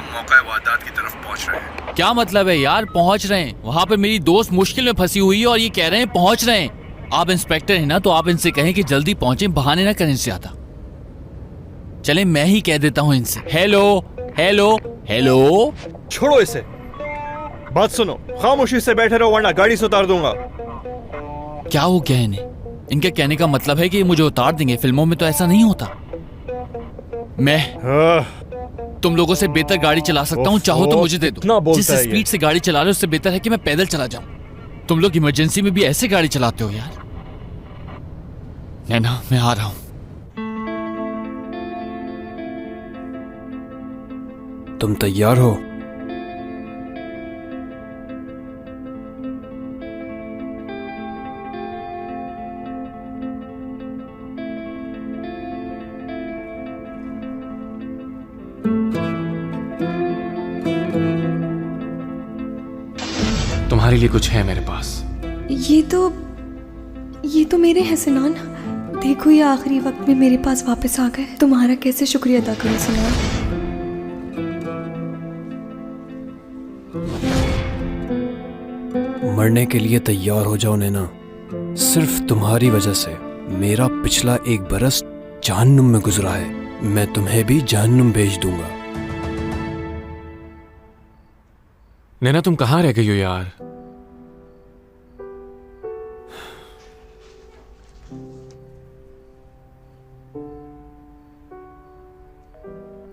हम मौका वारदात की तरफ पहुंच रहे हैं। क्या मतलब है यार पहुंच रहे हैं? वहाँ पे मेरी दोस्त मुश्किल में फंसी हुई है और ये कह रहे हैं पहुंच रहे हैं। आप इंस्पेक्टर हैं ना, तो आप इनसे कहें कि जल्दी पहुंचे, बहाने ना करें ज्यादा। चले मैं ही कह देता हूँ इनसे। Hello hello hello. छोड़ो इसे, बात सुनो, खामोशी से बैठे रहो वरना गाड़ी से उतार दूंगा। क्या हो गया इन्हें? इनके कहने का मतलब है कि ये मुझे उतार देंगे। फिल्मों में तो ऐसा नहीं होता। मैं तुम लोगों से बेहतर गाड़ी चला सकता हूँ, चाहो तो मुझे दे दो। जिस स्पीड से गाड़ी चला रहे हो उससे बेहतर है कि मैं पैदल चला जाऊं। तुम लोग इमरजेंसी में भी ऐसे गाड़ी चलाते हो यार। नैना मैं आ रहा हूं। तुम तैयार हो? तुम्हारे लिए कुछ है मेरे पास। ये तो मेरे हैं सिनान। देखो ये आखिरी वक्त में मेरे पास वापस आ गए। तुम्हारा कैसे शुक्रिया अदा करूं सिनान। मरने के लिए तैयार हो जाओ नैना। सिर्फ तुम्हारी वजह से मेरा पिछला 1 बरस जहन्नुम में गुजरा है। मैं तुम्हें भी जहन्नुम भेज दूंगा। नैना तुम कहां रह गई हो यार?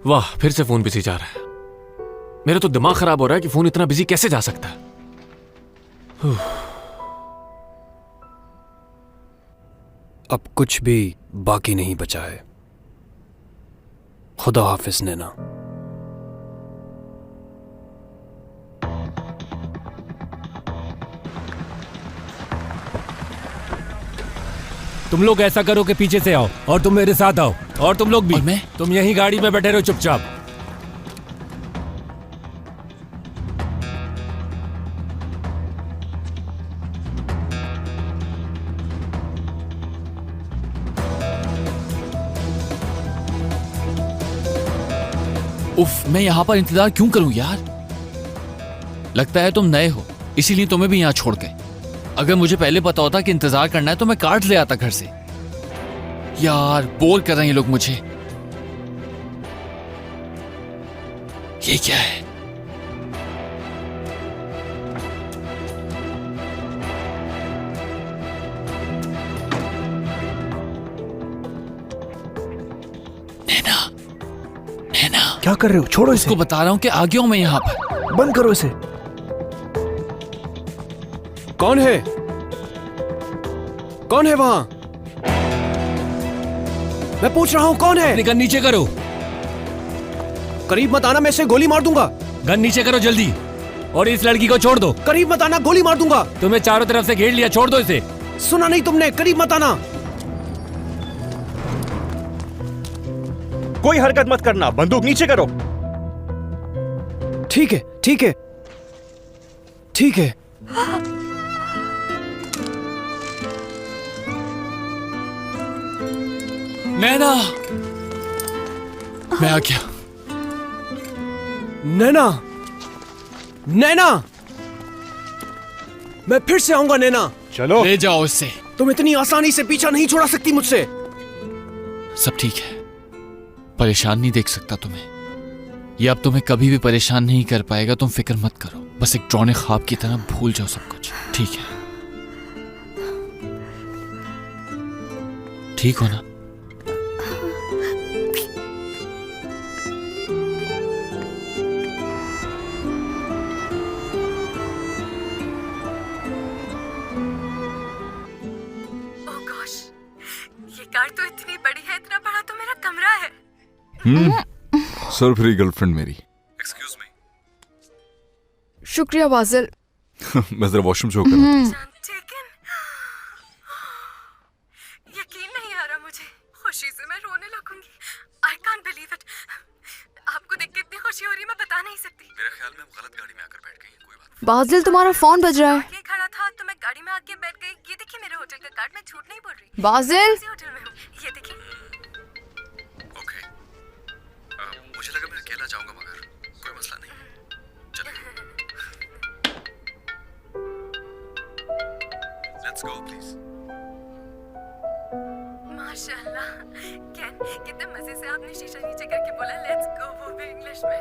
वाह, फिर से फोन बिजी जा रहा है। मेरा तो दिमाग खराब हो रहा है कि फोन इतना बिजी कैसे जा सकता है। अब कुछ भी बाकी नहीं बचा है। खुदा हाफिज नैना। तुम लोग ऐसा करो कि पीछे से आओ और तुम मेरे साथ आओ। और तुम लोग भी। और मैं? तुम यहीं गाड़ी में बैठे रहो चुपचाप। उफ, मैं यहाँ पर इंतजार क्यों करूं यार? लगता है तुम नए हो, इसीलिए तुम्हें भी यहाँ छोड़ गए। अगर मुझे पहले पता होता कि इंतजार करना है तो मैं कार्ड ले आता घर से। यार बोर कर रहे हैं ये लोग मुझे। ये क्या है? नैना, नैना। क्या कर रहे हो? छोड़ो इसे। इसको बता रहा हूं कि आ गया हूं मैं यहाँ पर। बंद करो इसे। कौन है? कौन है वहां? मैं पूछ रहा हूं कौन है? गन नीचे करो। करीब मत आना, मैं इसे गोली मार दूंगा। गन नीचे करो जल्दी। और इस लड़की को छोड़ दो। करीब मत आना, गोली मार दूंगा। तुम्हें चारों तरफ से घेर लिया, छोड़ दो इसे। सुना नहीं तुमने? करीब मत आना। कोई हरकत मत करना, बंदूक नीचे करो। ठीक है ठीक है ठीक है। नैना, मैं आ गया। नैना, नैना, मैं फिर से आऊंगा नैना। चलो ले जाओ इससे। तुम इतनी आसानी से पीछा नहीं छोड़ा सकती मुझसे। सब ठीक है, परेशान नहीं देख सकता तुम्हें। ये अब तुम्हें कभी भी परेशान नहीं कर पाएगा। तुम फिक्र मत करो, बस एक ड्रॉने ख्वाब की तरह भूल जाओ सब कुछ। ठीक है? ठीक हो ना? ये कार तो इतनी बड़ी है, इतना बड़ा तो मेरा कमरा है। सरफरी गर्लफ्रेंड मेरी। Excuse me. शुक्रिया बाजिल। मैं जरा वॉशरूम शो कर रहा हूं। यकीन नहीं आ रहा मुझे, खुशी से मैं रोने लगूंगी। I can't believe it। आपको देख के इतनी खुशी हो रही है, मैं बता नहीं सकती। मेरे ख्याल में आप गलत गाड़ी में आकर बैठ गई हैं। कोई बात बाजिल तुम्हारा फोन बज रहा है। ये खड़ा था तो मैं गाड़ी में आके बैठ गई। ये देखिए मेरे होटल का कार्ड, मैं झूठ नहीं बोल रही। बाजिल। इसी होटल में हूँ, ये देखिए। ओके, मुझे लगा मैं अकेला जाऊंगा, मगर कोई प्लीज। माशाल्लाह कैन, कितने मजे से आपने शीशा नीचे करके बोला लेट्स गो, वो भी इंग्लिश में।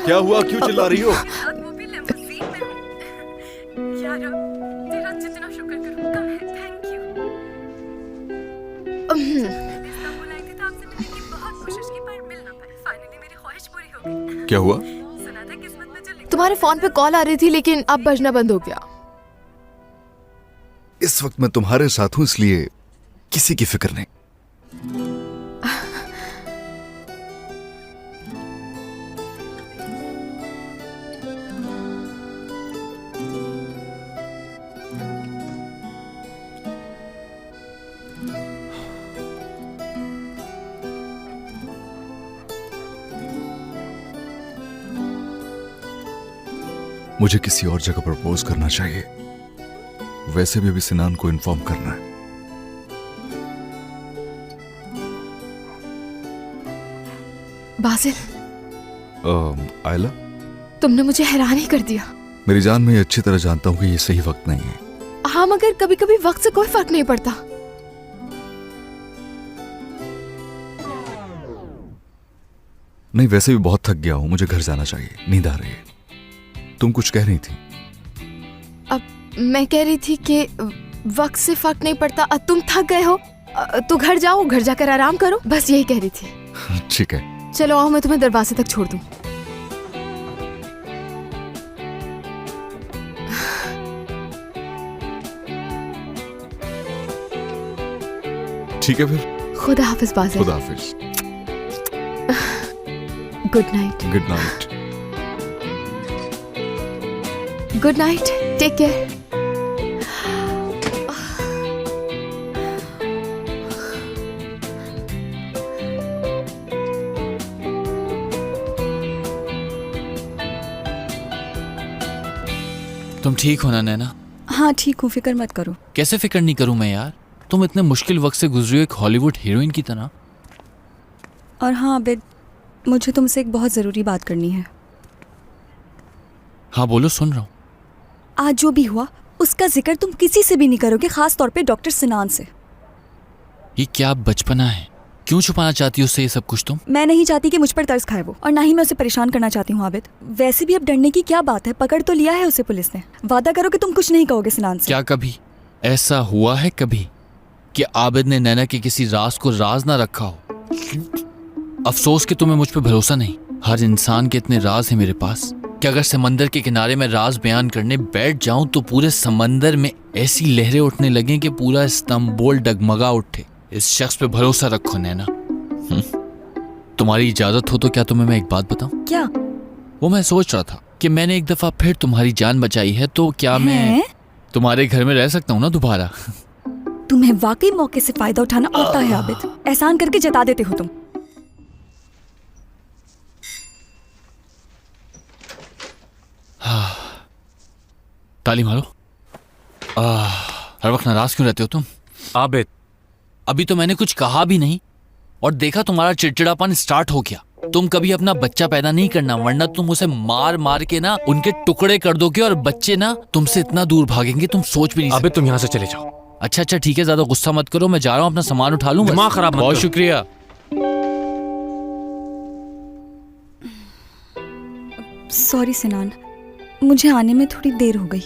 क्या हुआ, क्यों चिल्ला रही हो? वो भी लिमोजीन में हूँ। यार तेरा जितना शुक्र करूँ कम है। Thank you. मैंने इस्तांबुल आई थी तो आपसे मिलने की बहुत कोशिश की पर मिल ना पाई। फाइनली मेरी ख्वाहिश पूरी हो गई। क्या हुआ? सुना था किस्मत में जो लिखा तुम्हारे फोन पे कॉल आ रही थी लेकिन अब बजना बंद हो गया। इस वक्त मैं तुम्हारे साथ हूं इसलिए किसी की फिक्र नहीं। मुझे किसी और जगह प्रपोज करना चाहिए। वैसे भी अभी सिनान को इन्फॉर्म करना है। बासिल, आयला, तुमने मुझे हैरान ही कर दिया। मेरी जान, मैं ये अच्छी तरह जानता हूं कि ये सही वक्त नहीं है। हाँ, मगर कभी कभी वक्त से कोई फर्क नहीं पड़ता। नहीं, वैसे भी बहुत थक गया हूं, मुझे घर जाना चाहिए, नींद आ रही है। तुम कुछ कह रही थी? अब मैं कह रही थी कि वक्त से फर्क नहीं पड़ता। तुम थक गए हो तो घर जाओ, घर जाकर आराम करो, बस यही कह रही थी। ठीक है। चलो आओ, मैं तुम्हें दरवाजे तक छोड़ दूं। ठीक है फिर। खुदा हाफिज बासिल। खुदा हाफिज। Good night. Good night. Good night, take care. तुम ठीक हो ना नैना? हाँ ठीक हूँ, फिक्र मत करो। कैसे फिक्र नहीं करूं मैं यार, तुम इतने मुश्किल वक्त से गुजरी हो एक हॉलीवुड हीरोइन की तरह। और हाँ आबिद, मुझे तुमसे एक बहुत ज़रूरी बात करनी है। हाँ बोलो, सुन रहा हूँ। आज जो भी हुआ उसका जिक्र तुम किसी से भी नहीं करोगे, खास तौर पे डॉक्टर सिनान से। ये क्या बचपना है, क्यों छुपाना चाहती हो उससे ये सब कुछ तुम? मैं नहीं चाहती कि मुझ पर तरस खाए वो, और ना ही मैं उसे परेशान करना चाहती हूँ आबिद। वैसे भी अब डरने की क्या बात है, पकड़ तो लिया है उसे पुलिस ने। वादा करो कि तुम कुछ नहीं कहोगे सिनान से। क्या कभी ऐसा हुआ है कभी कि आबिद ने नैना के किसी राज को राज ना रखा हो? अफसोस कि तुम्हें मुझ पे भरोसा नहीं। हर इंसान के इतने राज हैं मेरे पास कि अगर समंदर के किनारे में राज बयान करने बैठ जाऊं तो पूरे समंदर में ऐसी लहरें उठने लगें कि पूरा इस्तांबुल डगमगा उठे। इस शख्स पे भरोसा रखो नैना। तुम्हारी इजाजत हो तो क्या तुम्हें मैं एक बात बताऊं? क्या? वो मैं सोच रहा था कि मैंने एक दफा फिर तुम्हारी जान बचाई है तो क्या मैं तुम्हारे घर में रह सकता हूँ ना दोबारा? तुम्हें वाकई मौके से फायदा उठाना आता है आबिद, एहसान करके जता देते हो तुम। ताली मारो। हर वक्त नाराज क्यों रहते हो तुम? आबिद, अभी तो मैंने कुछ कहा भी नहीं और देखा तुम्हारा चिड़चिड़ापन स्टार्ट हो गया। तुम कभी अपना बच्चा पैदा नहीं करना, वरना तुम उसे मार मार के ना उनके टुकड़े कर दोगे और बच्चे ना तुमसे इतना दूर भागेंगे तुम सोच भी नहीं सकते। आबिद तुम यहाँ से चले जाओ। अच्छा अच्छा ठीक है, ज्यादा गुस्सा मत करो, मैं जा रहा हूँ, अपना सामान उठा लूँ। दिमाग खराब मत बहुत करो। शुक्रिया। सॉरी सिनान, मुझे आने में थोड़ी देर हो गई।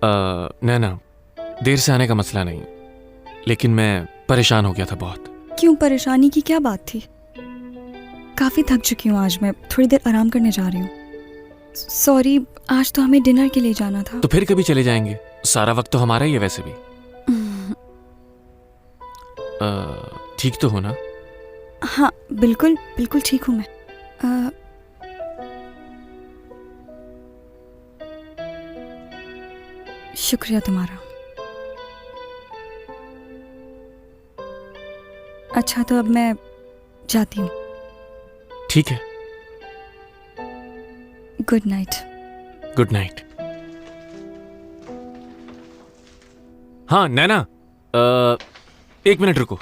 नैना, देर से आने का मसला नहीं, लेकिन मैं परेशान हो गया था बहुत। क्यों, परेशानी की क्या बात थी? काफी थक चुकी हूँ आज मैं, थोड़ी देर आराम करने जा रही हूँ। सॉरी, आज तो हमें डिनर के लिए जाना था। तो फिर कभी चले जाएंगे, सारा वक्त तो हमारा ही है वैसे भी। ठीक तो हो ना? हाँ बिल्कुल बिल्कुल ठीक हूँ मैं। शुक्रिया तुम्हारा। अच्छा तो अब मैं जाती हूँ। ठीक है, गुड नाइट। Good night. हाँ नैना, एक मिनट रुको।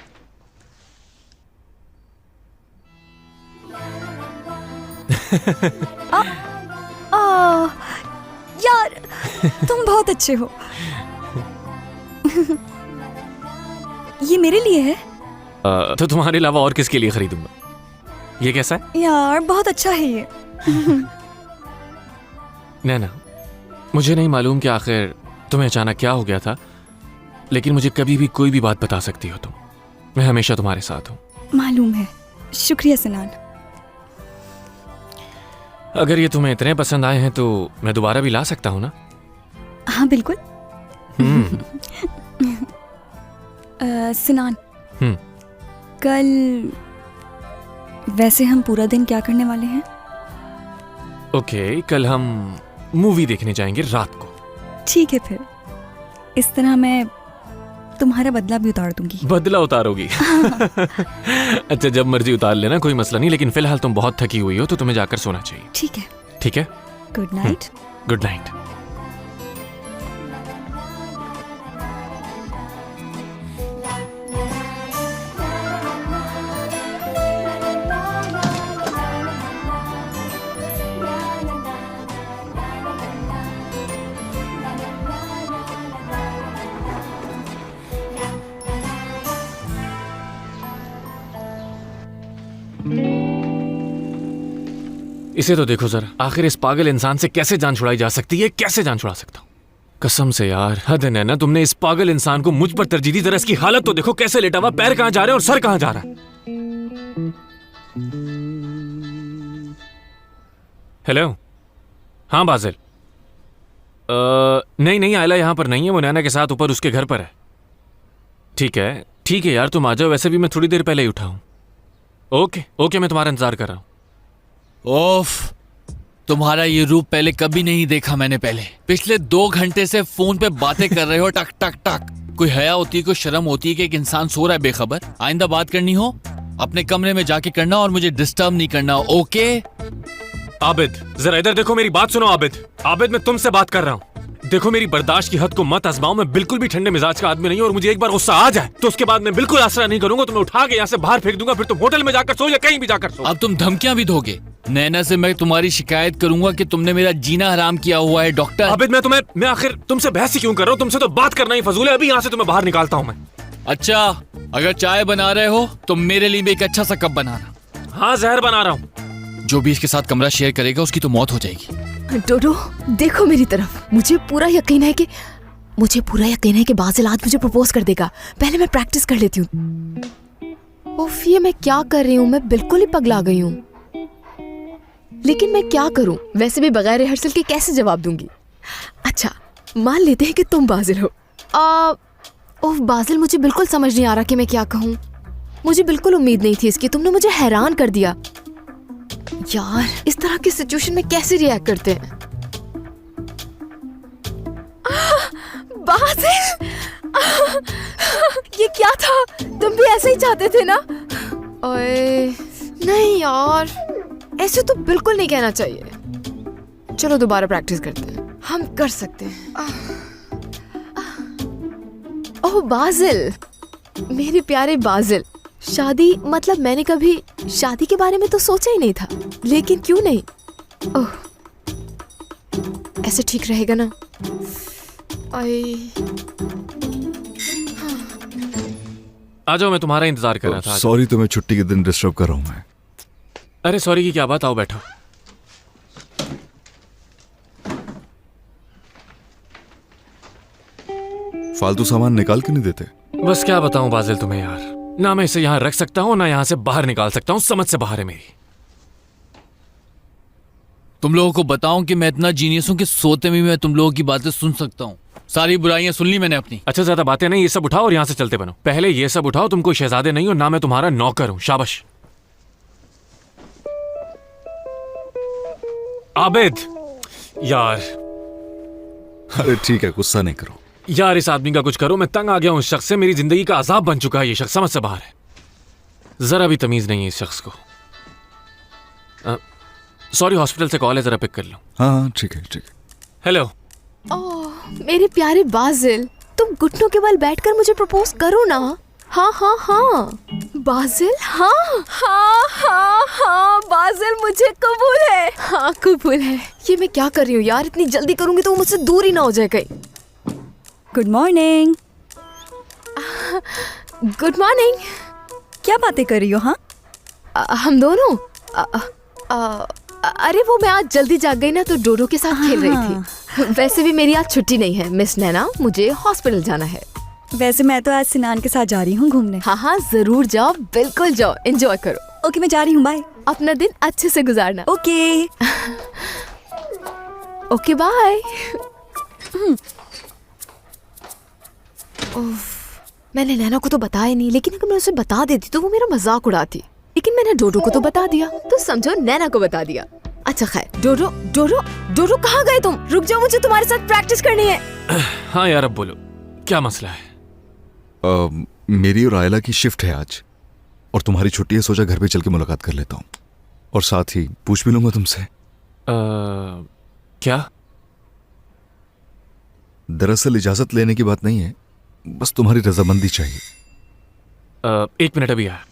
यार तुम बहुत अच्छे हो। ये मेरे लिए है? तो तुम्हारे अलावा और किसके लिए खरीदूंगा? ये कैसा है? यार बहुत अच्छा है ये। नैना, मुझे नहीं मालूम कि आखिर तुम्हें अचानक क्या हो गया था, लेकिन मुझे कभी भी कोई भी बात बता सकती हो तुम। मैं हमेशा तुम्हारे साथ हूँ। मालूम है। शुक्रिया सिनान। अगर ये तुम्हें इतने पसंद आए हैं तो मैं दोबारा भी ला सकता हूँ ना? हाँ बिल्कुल। सिनान, कल वैसे हम पूरा दिन क्या करने वाले हैं? ओके, कल हम मूवी देखने जाएंगे रात को। ठीक है, फिर इस तरह मैं तुम्हारा बदला भी उतार दूंगी। बदला उतारोगी? अच्छा, जब मर्जी उतार लेना, कोई मसला नहीं, लेकिन फिलहाल तुम बहुत थकी हुई हो तो तुम्हें जाकर सोना चाहिए। ठीक है। ठीक है, गुड नाइट। Good night. इसे तो देखो जरा, आखिर इस पागल इंसान से कैसे जान छुड़ाई जा सकती है? कैसे जान छुड़ा सकता हूं? कसम से यार, हद है नैना, तुमने इस पागल इंसान को मुझ पर तरजीह दी। जरा इसकी हालत तो देखो, कैसे लेटा हुआ, पैर कहां जा रहे हैं और सर कहां जा रहा है। हेलो, हाँ बाजिल। नहीं आयला यहां पर नहीं है, वो नैना के साथ ऊपर उसके घर पर है। ठीक है यार, तुम आ जाओ, वैसे भी मैं थोड़ी देर पहले ही उठा हूं। ओके, मैं तुम्हारा इंतजार कर रहा हूं। ओफ, तुम्हारा ये रूप पहले कभी नहीं देखा मैंने। पहले पिछले 2 घंटे से फोन पे बातें कर रहे हो, टक टक टक। कोई हया होती है, कोई शर्म होती है कि एक इंसान सो रहा है बेखबर? आइंदा बात करनी हो अपने कमरे में जाके करना और मुझे डिस्टर्ब नहीं करना, ओके? आबिद, जरा इधर देखो, मेरी बात सुनो। आबिद, मैं तुमसे बात कर रहा हूँ। देखो, मेरी बर्दाश्त की हद को मत आजमाओ। मैं बिल्कुल भी ठंडे मिजाज का आदमी नहीं हूं, और मुझे एक बार गुस्सा आ जाए तो उसके बाद मैं बिल्कुल आसरा नहीं करूंगा। तुम्हें उठा के यहाँ से बाहर फेंक दूंगा, फिर तुम होटल में जाकर सो या कहीं भी जाकर सो। अब तुम धमकियां भी दोगे? नैना से मैं तुम्हारी शिकायत करूंगा कि तुमने मेरा जीना हराम किया हुआ है। डॉक्टर आबिद, मैं आखिर तुमसे बहस ही क्यों कर रहा हूँ? तुमसे तो बात करना ही फजूल है। अभी यहाँ से तुम्हें बाहर निकालता हूँ मैं। अच्छा, अगर चाय बना रहे हो तो मेरे लिए भी एक अच्छा सा कप बनाना। हाँ, जहर बना रहा हूँ। जो भी इसके साथ कमरा शेयर करेगा उसकी तो मौत हो जाएगी। डोडो, देखो मेरी तरफ। मुझे पूरा यकीन है कि बाजिल आज मुझे प्रपोज कर देगा। पहले मैं प्रैक्टिस कर लेती हूँ। उफ, ये मैं क्या कर रही हूँ? मैं बिल्कुल ही पगला गई हूँ। लेकिन मैं क्या करूँ? वैसे भी बगैर रिहर्सल के कैसे जवाब दूंगी? अच्छा, मान लेते हैं कि तुम बाजिल हो। उफ बाजिल, मुझे बिल्कुल समझ नहीं आ रहा कि मैं क्या कहूँ। मुझे बिल्कुल उम्मीद नहीं थी इसकी। तुमने मुझे हैरान कर दिया यार। इस तरह की सिचुएशन में कैसे रिएक्ट करते हैं? बाजिल, ये क्या था? तुम भी ऐसे ही चाहते थे ना? ओए नहीं यार, ऐसे तो बिल्कुल नहीं कहना चाहिए। चलो दोबारा प्रैक्टिस करते हैं, हम कर सकते हैं। ओह बाजिल, मेरे प्यारे बाजिल, शादी मतलब मैंने कभी शादी के बारे में तो सोचा ही नहीं था, लेकिन क्यों नहीं? ओह, ऐसे ठीक रहेगा ना? आ जाओ, मैं तुम्हारा इंतजार कर रहा था। सॉरी, तुम्हें छुट्टी के दिन डिस्टर्ब कर रहा हूं मैं। अरे सॉरी की क्या बात, आओ बैठो। फालतू सामान निकाल के नहीं देते? बस क्या बताऊं बाजिल तुम्हें यार, ना मैं इसे यहां रख सकता हूं ना यहां से बाहर निकाल सकता हूं। समझ से बाहर है मेरी। तुम लोगों को बताऊं कि मैं इतना जीनियस हूं कि सोते में मैं तुम लोगों की बातें सुन सकता हूं। सारी बुराइयां सुन ली मैंने अपनी। अच्छा, ज्यादा बातें नहीं, ये सब उठाओ और यहां से चलते बनो। पहले ये सब उठाओ, तुम कोई शहजादे नहीं हो, ना मैं तुम्हारा नौकर हूं। शाबाश। आबिद यार। अरे ठीक है, गुस्सा नहीं करो यार। इस आदमी का कुछ करो, मैं तंग आ गया हूं इस शख्स से। मेरी जिंदगी का अजाब बन चुका है ये शख्स, समझ से बाहर है। जरा भी तमीज नहीं है इस शख्स को। सॉरी, हॉस्पिटल से कॉल है, जरा पिक कर लो। हाँ ठीक है। हेलो। ओह मेरे प्यारे बाजिल, तुम घुटनों के बल बैठकर मुझे प्रपोज करो ना। हाँ हाँ हाँ, बाजिल, हाँ हाँ हाँ हाँ, बाजिल मुझे कबूल है, हाँ कबूल है। ये मैं क्या कर रही हूँ यार, इतनी जल्दी करूंगी तो वो मुझसे दूर ही ना हो जाए कहीं। Good morning. Good morning. क्या बातें कर रही हो? हाँ, हम दोनों अरे वो मैं आज जल्दी जाग गई ना, तो डोडो के साथ खेल रही थी। वैसे भी मेरी आज छुट्टी नहीं है मिस नैना, मुझे हॉस्पिटल जाना है। वैसे मैं तो आज सिनान के साथ जा रही हूँ घूमने। हाँ हाँ जरूर जाओ, बिल्कुल जाओ, एंजॉय करो। ओके, मैं जा रही हूँ, बाय। अपना दिन अच्छे से गुजारना। Okay okay bye. मैंने नैना को तो बताया नहीं, लेकिन अगर मैं उसे बता देती तो वो मेरा मजाक उड़ाती। लेकिन मैंने डोडो को तो बता दिया, तो समझो नैना को बता दिया। अच्छा खैर, डोडो डोडो डोडो कहाँ गए तुम? रुक जाओ, मुझे तुम्हारे साथ प्रैक्टिस करनी है। हाँ यार, अब बोलो क्या मसला है? मेरी और आयला की शिफ्ट है आज, और तुम्हारी छुट्टी है, सोचा घर पे चल के मुलाकात कर लेता हूँ, और साथ ही पूछ भी लूंगा तुमसे। क्या? दरअसल इजाजत लेने की बात नहीं है, बस तुम्हारी रजामंदी चाहिए। 1 मिनट, अभी आया।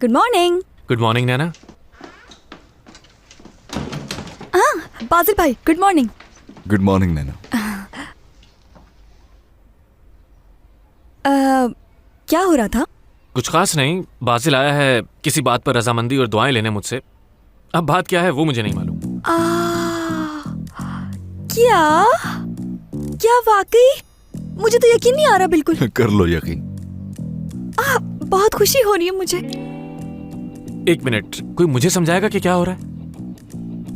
Good morning. गुड मॉर्निंग नैना। हाँ बाजिल भाई, गुड मॉर्निंग। गुड मॉर्निंग नैना। क्या हो रहा था? कुछ खास नहीं, बाजिल आया है किसी बात पर रजामंदी और दुआएं लेने मुझसे। अब बात क्या है वो मुझे नहीं मालूम। क्या क्या वाकई? मुझे तो यकीन नहीं आ रहा बिल्कुल। कर लो यकीन। बहुत खुशी हो रही है मुझे। 1 मिनट, कोई मुझे समझाएगा कि क्या हो रहा है?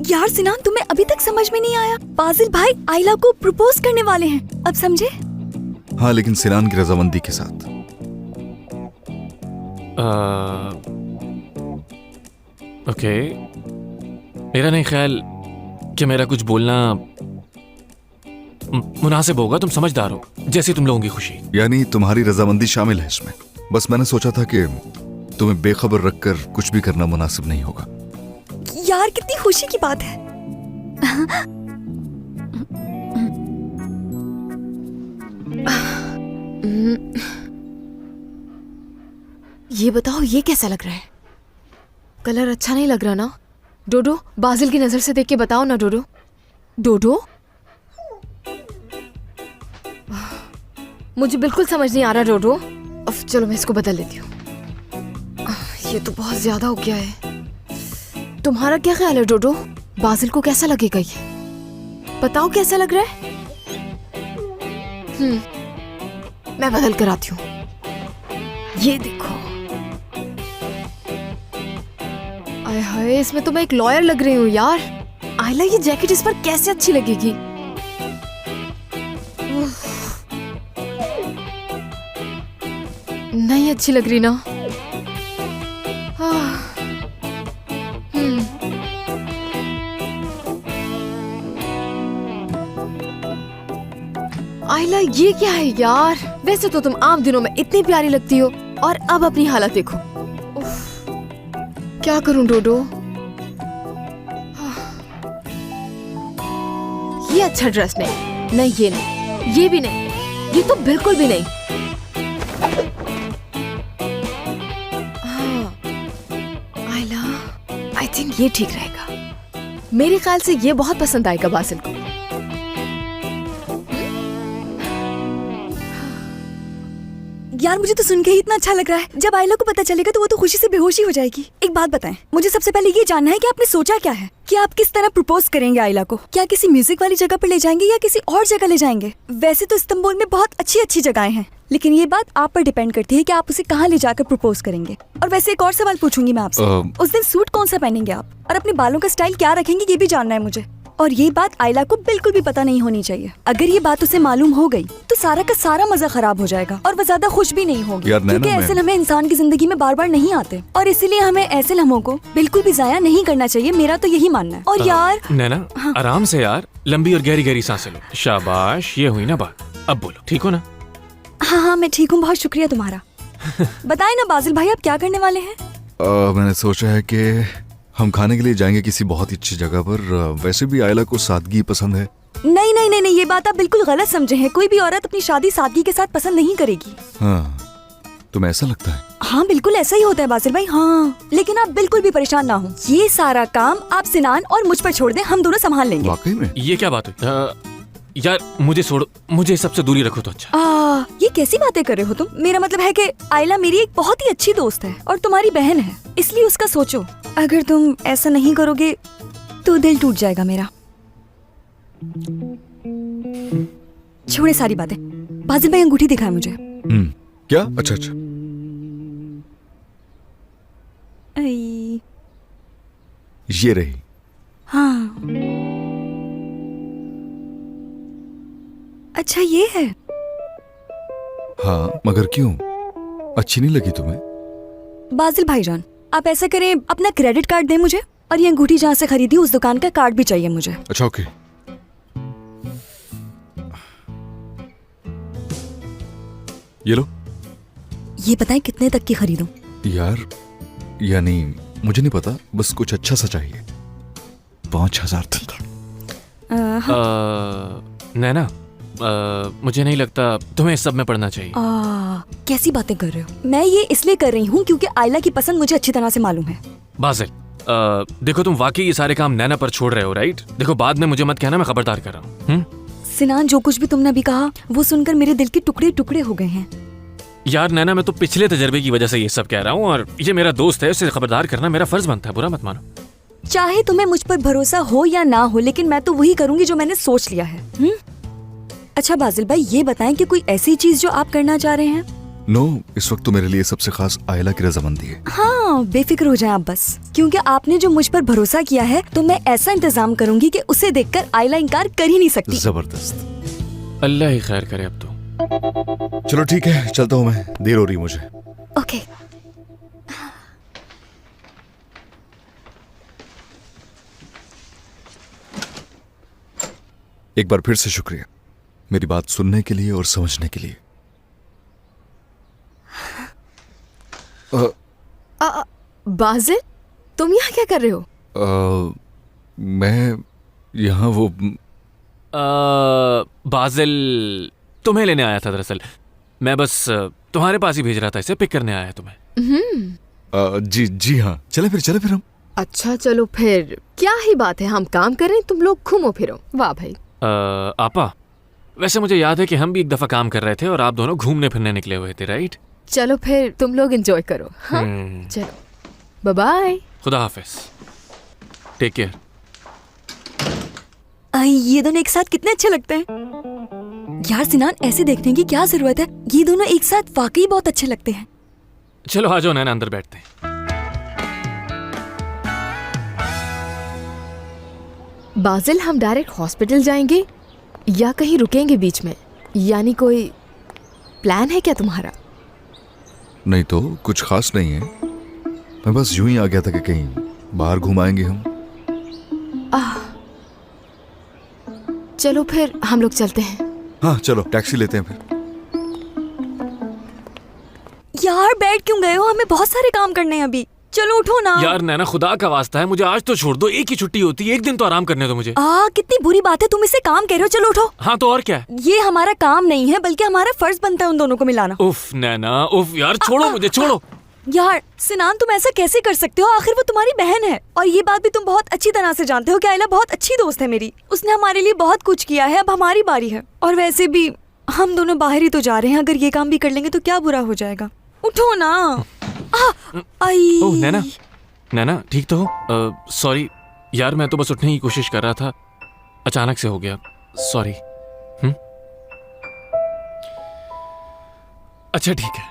यार सिनान, तुम्हें अभी तक समझ में नहीं आया? बाजिल भाई आइला को प्रपोज करने वाले हैं, अब समझे? हाँ, लेकिन सिनान की रजामंदी के साथ। ओके, मेरा नहीं ख्याल कि मेरा कुछ बोलना मुनासिब होगा। तुम समझदार हो, जैसे तुम लोगों की खुशी। यानी तुम्हारी रजामंदी शामिल है इसमें। बस मैंने सोचा था कि तुम्हें बेखबर रखकर कुछ भी करना मुनासिब नहीं होगा। यार कितनी खुशी की बात है। ये बताओ, ये कैसा लग रहा है? कलर अच्छा नहीं लग रहा ना? डोडो, बाजिल की नजर से देख के बताओ ना डोडो। डोडो, मुझे बिल्कुल समझ नहीं आ रहा डोडो। अब चलो मैं इसको बदल लेती हूँ। ये तो बहुत ज्यादा हो गया है। तुम्हारा क्या ख्याल है डोडो? बाजिल को कैसा लगेगा ये? बताओ कैसा लग रहा है? मैं बदल कर आती हूँ। ये देखो, आय हाय, इसमें तो मैं एक लॉयर लग रही हूँ यार। आयला, ये जैकेट इस पर कैसे अच्छी लगेगी? नहीं अच्छी लग रही ना? आयला, ये क्या है यार? वैसे तो तुम आम दिनों में इतनी प्यारी लगती हो, और अब अपनी हालत देखो। उफ, क्या करूं डोडो? ये अच्छा ड्रेस नहीं, नहीं ये नहीं, ये भी नहीं, ये तो बिल्कुल भी नहीं। आयला, आई थिंक ये ठीक रहेगा। मेरे ख्याल से ये बहुत पसंद आएगा बासिल को। यार मुझे तो सुन के ही इतना अच्छा लग रहा है। जब आइला को पता चलेगा तो वो तो खुशी से बेहोशी हो जाएगी। एक बात बताएं, मुझे सबसे पहले ये जानना है कि आपने सोचा क्या है, कि आप किस तरह प्रपोज करेंगे आइला को? क्या किसी म्यूजिक वाली जगह पर ले जाएंगे या किसी और जगह ले जाएंगे? वैसे तो इस्तांबुल में बहुत अच्छी अच्छी जगहें हैं, लेकिन ये बात आप पर डिपेंड करती है कि आप उसे कहाँ ले जाकर प्रपोज करेंगे। और वैसे एक और सवाल पूछूंगी मैं आपसे, उस दिन सूट कौन सा पहनेंगे आप, और अपने बालों का स्टाइल क्या रखेंगे, ये भी जानना है मुझे। और ये बात आइला को बिल्कुल भी पता नहीं होनी चाहिए। अगर ये बात उसे मालूम हो गई तो सारा का सारा मजा खराब हो जाएगा और वो ज्यादा खुश भी नहीं होगी, क्योंकि ऐसे लम्हे इंसान की जिंदगी में बार बार नहीं आते, और इसीलिए हमें ऐसे लम्हों को बिल्कुल भी जाया नहीं करना चाहिए। मेरा तो यही मानना है। और यार नैना, आराम से यार, लंबी और गहरी गहरी सांसें लो। शाबाश, ये हुई ना बात। अब बोलो, ठीक हो ना? हाँ हाँ मैं ठीक हूँ, बहुत शुक्रिया तुम्हारा। बताए ना बाजिल भाई, आप क्या करने वाले हैं? मैंने सोचा है कि हम खाने के लिए जाएंगे किसी बहुत ही अच्छी जगह पर। वैसे भी आयला को सादगी पसंद है, नहीं नहीं नहीं नहीं, ये बात आप बिल्कुल गलत समझे हैं। कोई भी औरत अपनी शादी सादगी के साथ पसंद नहीं करेगी। हाँ, तुम्हें ऐसा लगता है? हाँ बिल्कुल ऐसा ही होता है बासिल भाई। हाँ लेकिन आप बिल्कुल भी परेशान ना हो, ये सारा काम आप सिनान और मुझ पर छोड़ दें, हम दोनों संभाल लेंगे। वाकई में? ये क्या बात है? यार मुझे छोड़ो, मुझे सबसे दूरी रखो तो अच्छा। ये कैसी बातें कर रहे हो तुम? मेरा मतलब है कि आयला मेरी एक बहुत ही अच्छी दोस्त है और तुम्हारी बहन है, इसलिए उसका सोचो। अगर तुम ऐसा नहीं करोगे तो दिल टूट जाएगा मेरा। छोड़े सारी बातें, बासिल भाई अंगूठी दिखाए मुझे। क्या? अच्छा अच्छा। आई, ये रही। हाँ अच्छा ये है। हाँ मगर क्यों? अच्छी नहीं लगी तुम्हें? बासिल भाईजान आप ऐसा करें, अपना क्रेडिट कार्ड दें मुझे, और ये अंगूठी जहाँ से खरीदी उस दुकान का कार्ड भी चाहिए मुझे। अच्छा ओके। ये लो। ये बताएं कितने तक की खरीदूं? यार यानी मुझे नहीं पता, बस कुछ अच्छा सा चाहिए। 5,000 तक। नैना, मुझे नहीं लगता तुम्हें इस सब में पढ़ना चाहिए। कैसी बातें कर रहे हो? मैं ये इसलिए कर रही हूँ क्योंकि आयला की पसंद मुझे अच्छी तरह से मालूम है। बासिल, देखो तुम वाकई ये सारे काम नैना पर छोड़ रहे हो, राइट? देखो बाद में मुझे मत कहना, मैं खबरदार कर रहा हूँ। सिनान जो कुछ भी तुमने अभी कहा वो सुनकर मेरे दिल के टुकड़े टुकड़े हो गए हैं। यार नैना, मैं तो पिछले तजर्बे की वजह से ये सब कह रहा हूँ, और ये मेरा दोस्त है, उसे खबरदार करना मेरा फर्ज बनता है, बुरा मत मानो। चाहे तुम्हें मुझ पर भरोसा हो या ना हो, लेकिन मैं तो वही करूंगी जो मैंने सोच लिया है। अच्छा बासिल भाई ये बताएं कि कोई ऐसी चीज जो आप करना चाह रहे हैं? नो, इस वक्त तो मेरे लिए सबसे खास आयला की रजामंदी है। हाँ बेफिक्र हो जाएं आप बस, क्योंकि आपने जो मुझ पर भरोसा किया है तो मैं ऐसा इंतजाम करूंगी कि उसे देखकर आयला इनकार कर ही नहीं सकती। जबरदस्त। अल्लाह ही खैर करे अब तो। चलो ठीक है, चलता हूँ मैं, देर हो रही मुझे। ओके। एक बार फिर से शुक्रिया मेरी बात सुनने के लिए और समझने के लिए। बासिल तुम यहाँ क्या कर रहे हो? मैं यहाँ वो बासिल तुम्हें लेने आया था दरअसल। मैं बस तुम्हारे पास ही भेज रहा था, इसे पिक करने आया तुम्हें। जी जी हाँ, चले फिर हम। अच्छा चलो फिर, क्या ही बात है, हम काम कर रहे हैं, तुम लोग घूमो फिरो। वाह भाई। आपा, वैसे मुझे याद है कि हम भी एक दफा काम कर रहे थे और आप दोनों घूमने फिरने निकले हुए थे, राइट? चलो फिर तुम लोग एंजॉय करो। हाँ चलो, बाय बाय। खुदा हाफिज, टेक केयर। ये दोनों एक साथ कितने अच्छे लगते हैं यार। सिनान ऐसे देखने की क्या जरूरत है, ये दोनों एक साथ वाकई बहुत अच्छे लगते हैं। चलो आ जाओ नैना, अंदर बैठते हैं। बासिल हम डायरेक्ट हॉस्पिटल जाएंगे या कहीं रुकेंगे बीच में? यानी कोई प्लान है क्या तुम्हारा? नहीं तो कुछ खास नहीं है, मैं बस यूं ही आ गया था कि कहीं बाहर घुमाएंगे हम। चलो फिर हम लोग चलते हैं। हाँ चलो टैक्सी लेते हैं फिर। यार बैठ क्यों गए हो, हमें बहुत सारे काम करने हैं अभी। चलो उठो ना। यार नैना, खुदा का वास्ता है, मुझे आज तो छोड़ दो, एक ही छुट्टी होती है, एक दिन तो आराम करने दो मुझे। कितनी बुरी बात है, तुम इससे काम कह रहे हो। चलो उठो। हाँ तो और क्या है? ये हमारा काम नहीं है बल्कि हमारा फर्ज बनता है उन दोनों को मिलाना। उफ नैना उफ, यार छोड़ो मुझे, छोड़ो। यार सिनान तुम ऐसा कैसे कर सकते हो, आखिर वो तुम्हारी बहन है। और ये बात भी तुम बहुत अच्छी तरह से जानते हो कि आयला बहुत अच्छी दोस्त है मेरी, उसने हमारे लिए बहुत कुछ किया है, अब हमारी बारी है। और वैसे भी हम दोनों बाहर ही तो जा रहे हैं, अगर ये काम भी कर लेंगे तो क्या बुरा हो जाएगा। उठो ना। ओह नैना, नैना ठीक तो हो? सॉरी यार, मैं तो बस उठने की कोशिश कर रहा था, अचानक से हो गया, सॉरी। अच्छा ठीक है।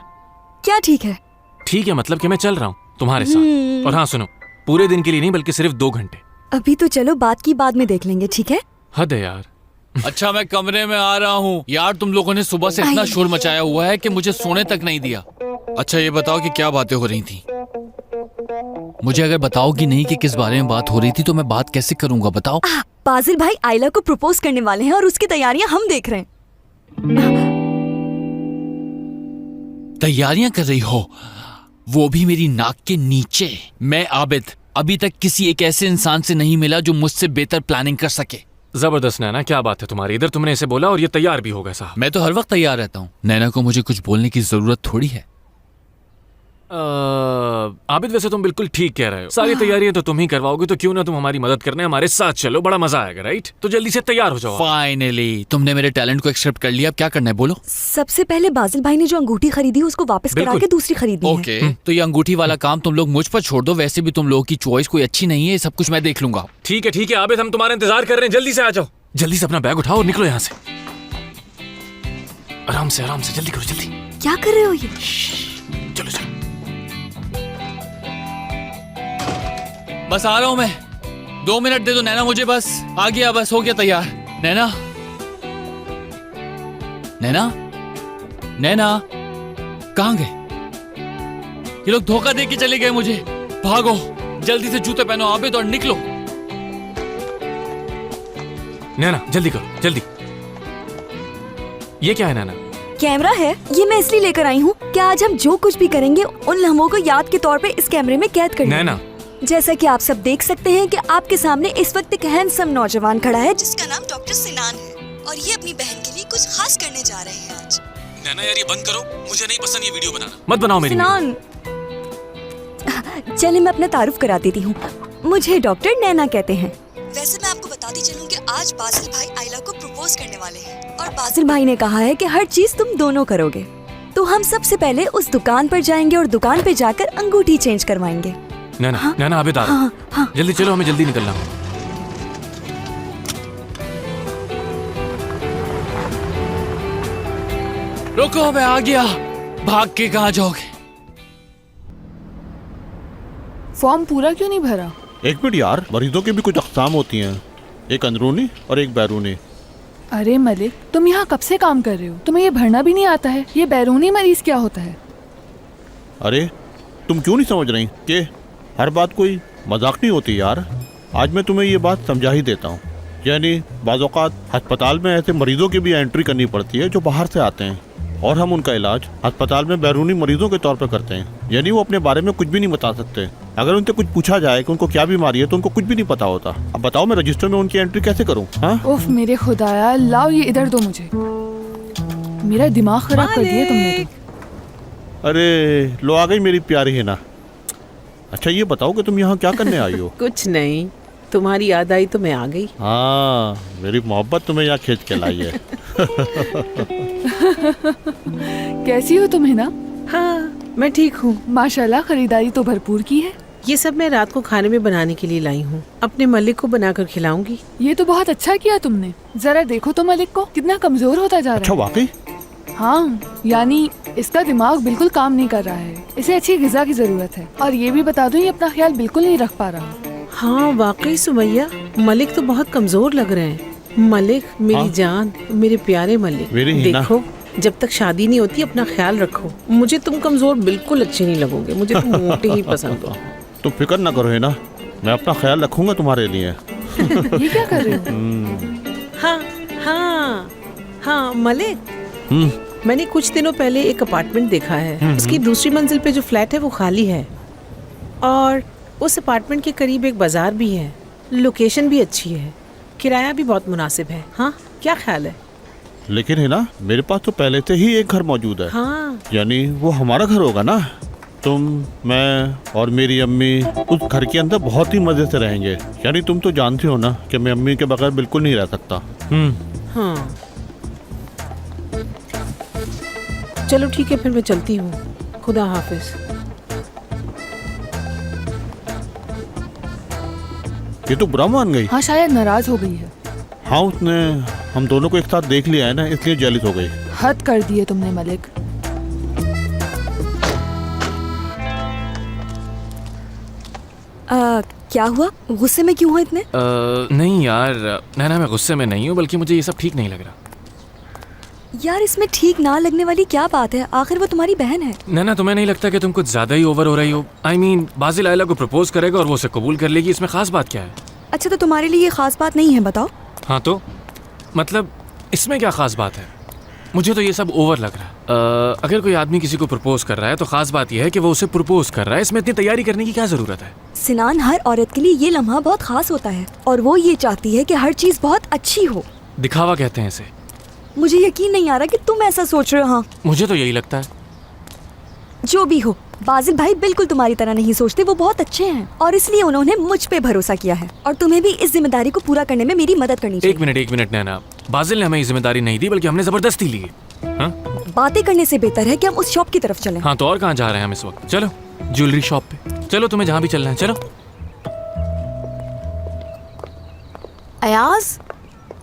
क्या ठीक है? ठीक है मतलब कि मैं चल रहा हूँ तुम्हारे साथ। और हाँ सुनो, पूरे दिन के लिए नहीं बल्कि सिर्फ 2 घंटे। अभी तो चलो, बात की बाद में देख लेंगे, ठीक है? हद है यार। अच्छा मैं कमरे में आ रहा हूँ। यार तुम लोगों ने सुबह से इतना शोर मचाया हुआ है कि मुझे सोने तक नहीं दिया। अच्छा ये बताओ कि क्या बातें हो रही थी? मुझे अगर बताओगी नहीं कि किस बारे में बात हो रही थी तो मैं बात कैसे करूंगा, बताओ। बासिल भाई आयला को प्रपोज करने वाले हैं और उसकी तैयारियां हम देख रहे हैं। तैयारियां कर रही हो? वो भी मेरी नाक के नीचे। मैं आबिद अभी तक किसी एक ऐसे इंसान से नहीं मिला जो मुझसे बेहतर प्लानिंग कर सके। जबरदस्त नैना, क्या बात है तुम्हारी? इधर तुमने इसे बोला और ये तैयार भी हो गया साहब। मैं तो हर वक्त तैयार रहता हूँ। नैना को मुझे कुछ बोलने की जरूरत थोड़ी है। आबिद वैसे तुम बिल्कुल ठीक कह रहे हो, सारी तैयारियां तो तुम ही करवाओगे, तो क्यों ना तुम हमारी मदद करने हमारे साथ चलो, बड़ा मजा आएगा। राइट, तो जल्दी से तैयार हो जाओ। फाइनली तुमने मेरे टैलेंट को एक्सेप्ट कर लिया। अब क्या करना है बोलो? सबसे पहले बाजिल भाई ने जो अंगूठी खरीदी उसको वापस करा बिल्कुल। के दूसरी खरीदनी है। ओके, तो ये अंगूठी वाला काम तुम लोग मुझ पर छोड़ दो। वैसे भी तुम लोगों की चॉइस कोई अच्छी नहीं है, ये सब कुछ मैं देख लूंगा। ठीक है आबिद, हम तुम्हारा इंतजार कर रहे हैं, जल्दी से आ जाओ। जल्दी से अपना बैग उठाओ और निकलो यहाँ से। आराम से जल्दी करो, जल्दी। क्या कर रहे हो ये? चलो चलो। बस आ रहा हूं मैं, 2 मिनट दे दो नैना मुझे, बस आ गया, बस हो गया तैयार। नैना, नैना, नैना कहाँ गए? ये लोग धोखा दे के चले गए मुझे। भागो, जल्दी से जूते पहनो आबिद और निकलो। नैना जल्दी करो, जल्दी। ये क्या है नैना? कैमरा है, ये मैं इसलिए लेकर आई हूँ कि आज हम जो कुछ भी करेंगे उन लम्हों को याद के तौर पे इस कैमरे में कैद कर नैना, जैसा कि आप सब देख सकते हैं कि आपके सामने इस वक्त एक हैंडसम नौजवान खड़ा है जिसका नाम डॉक्टर सिनान है और ये अपनी बहन के लिए कुछ खास करने जा रहे हैं आज। नैना यार ये बंद करो, मुझे नहीं पसंद ये वीडियो बनाना। मत बनाओ मेरी सिनान, चलिए मैं अपना तारुफ करा देती हूँ। मुझे डॉक्टर नैना कहते हैं। वैसे मैं आपको बताती चलूं कि आज बासिल भाई आइला को प्रपोज करने वाले हैं और बासिल भाई ने कहा है कि हर चीज तुम दोनों करोगे। तो हम सबसे पहले उस दुकान पर जाएंगे और दुकान पे जाकर अंगूठी चेंज करवाएंगे। नैना, हाँ? नैना आबिद आ रहा है। हाँ। जल्दी चलो, हमें जल्दी निकलना है। रुको, मैं आ गया। भाग के कहाँ जाओगे? फॉर्म पूरा क्यों नहीं भरा? एक मिनट यार, मरीजों की भी कुछ अक़साम होती हैं, एक अंदरूनी और एक बैरूनी। अरे मलिक, तुम यहाँ कब से काम कर रहे हो? तुम्हें ये भरना भी नहीं आता है? ये बैरूनी मरीज क्या होता है? अरे तुम क्यों नहीं समझ रही कि हर बात कोई मजाक नहीं होती यार। आज मैं तुम्हें ये बात समझा ही देता हूँ। यानी बाज़ औक़ात अस्पताल में ऐसे मरीजों की भी एंट्री करनी पड़ती है जो बाहर से आते हैं और हम उनका इलाज अस्पताल में बैरूनी मरीजों के तौर पर करते हैं। यानी वो अपने बारे में कुछ भी नहीं बता सकते। अगर उनसे कुछ पूछा जाए कि उनको क्या बीमारी है तो उनको कुछ भी नहीं पता होता। अब बताओ मैं रजिस्टर में उनकी एंट्री कैसे करूँ? हाँ, उफ मेरे खुदाया, लाओ ये इधर दो मुझे। मेरा दिमाग खराब कर दिया तुमने तो। अरे लो आ गई मेरी प्यारी है ना। अच्छा ये बताओ कि तुम यहाँ क्या करने आई हो? कुछ नहीं, तुम्हारी याद आई तो मैं आ गई। हाँ, मेरी मोहब्बत तुम्हें यहाँ खींच के लाई है। कैसी हो तुम हिना? हाँ मैं ठीक हूँ। माशाल्लाह, खरीदारी तो भरपूर की है। ये सब मैं रात को खाने में बनाने के लिए लाई हूँ, अपने मलिक को बनाकर खिलाऊंगी। ये तो बहुत अच्छा किया तुमने। जरा देखो तो मलिक को, कितना कमजोर होता जा रहा है। अच्छा वाकई? हाँ, यानी इसका दिमाग बिल्कुल काम नहीं कर रहा है। इसे अच्छी ग़िज़ा की जरूरत है। और ये भी बता दूं, ये अपना ख्याल बिल्कुल नहीं रख पा रहा। हाँ वाकई सुमैया, मलिक तो बहुत कमजोर लग रहे हैं। मलिक मेरी हाँ? जान, मेरे प्यारे मलिक, मेरी हिना। देखो जब तक शादी नहीं होती अपना ख्याल रखो। मुझे तुम कमजोर बिल्कुल अच्छे नहीं लगोगे, मुझे तुम मोटे ही पसंद हो। तुम फिक्र ना करो है ना, मैं अपना ख्याल रखूंगा तुम्हारे लिए। ये क्या कर रहे हो? हाँ हाँ हाँ मलिक, मैंने कुछ दिनों पहले एक अपार्टमेंट देखा है। उसकी दूसरी मंजिल पे जो फ्लैट है वो खाली है और उस अपार्टमेंट के करीब एक बाजार भी है। लोकेशन भी अच्छी है, किराया भी बहुत मुनासिब है। हाँ क्या ख्याल है? लेकिन है ना, मेरे पास तो पहले से ही एक घर मौजूद है। हाँ यानी वो हमारा घर होगा ना। तुम, मैं और मेरी अम्मी उस घर के अंदर बहुत ही मजे से रहेंगे। यानी तुम तो जानती हो ना कि मैं अम्मी के बगैर बिल्कुल नहीं रह सकता। हाँ चलो ठीक है, फिर मैं चलती हूँ। खुदा हाफिज। ये तो बुरा मान गई। हाँ शायद नाराज हो गई है। हाँ, उसने हम दोनों को एक साथ देख लिया है ना, इसलिए जेलिस हो गई। हद कर दिए तुमने मलिक। क्या हुआ? गुस्से में क्यों हो इतने? नहीं यार नैना, मैं गुस्से में नहीं हूँ, बल्कि मुझे ये सब ठीक नहीं लग रहा। यार इसमें ठीक ना लगने वाली क्या बात है? आखिर वो तुम्हारी बहन है। नैना, तुम्हें नहीं लगता कि तुम कुछ ज्यादा ही ओवर हो रही हो? I mean, बाजिल आइला को प्रपोज करेगा और वो उसे कबूल कर लेगी, इसमें खास बात क्या है? अच्छा तो तुम्हारे लिए ये खास बात नहीं है, बताओ। हाँ तो मतलब इसमें क्या खास बात है? मुझे तो ये सब ओवर लग रहा है। अगर कोई आदमी किसी को प्रपोज कर रहा है तो खास बात यह है कि वो उसे प्रपोज कर रहा है, इसमें इतनी तैयारी करने की क्या जरूरत है? सिनान, हर औरत के लिए ये लम्हा बहुत खास होता है और वो ये चाहती है कि हर चीज बहुत अच्छी हो। दिखावा कहते हैं इसे। मुझे यकीन नहीं आ रहा कि तुम ऐसा सोच रहे हो। हाँ, मुझे तो यही लगता है। जो भी हो, बाजिल भाई बिल्कुल तुम्हारी तरह नहीं सोचते। वो बहुत अच्छे हैं और इसलिए उन्होंने मुझ पे भरोसा किया है और तुम्हें भी इस जिम्मेदारी को पूरा करने में मेरी मदद करनी चाहिए। एक मिनट नैना, बाजिल ने हमें ये जिम्मेदारी नहीं दी बल्कि हमने जबरदस्ती ली है। हाँ? बातें करने से बेहतर है कि हम उस शॉप की तरफ चलें। हाँ, तो और कहाँ जा रहे हैं हम इस वक्त? चलो ज्वेलरी शॉप पे चलो, तुम्हें जहाँ भी चलना है चलो। अयाज,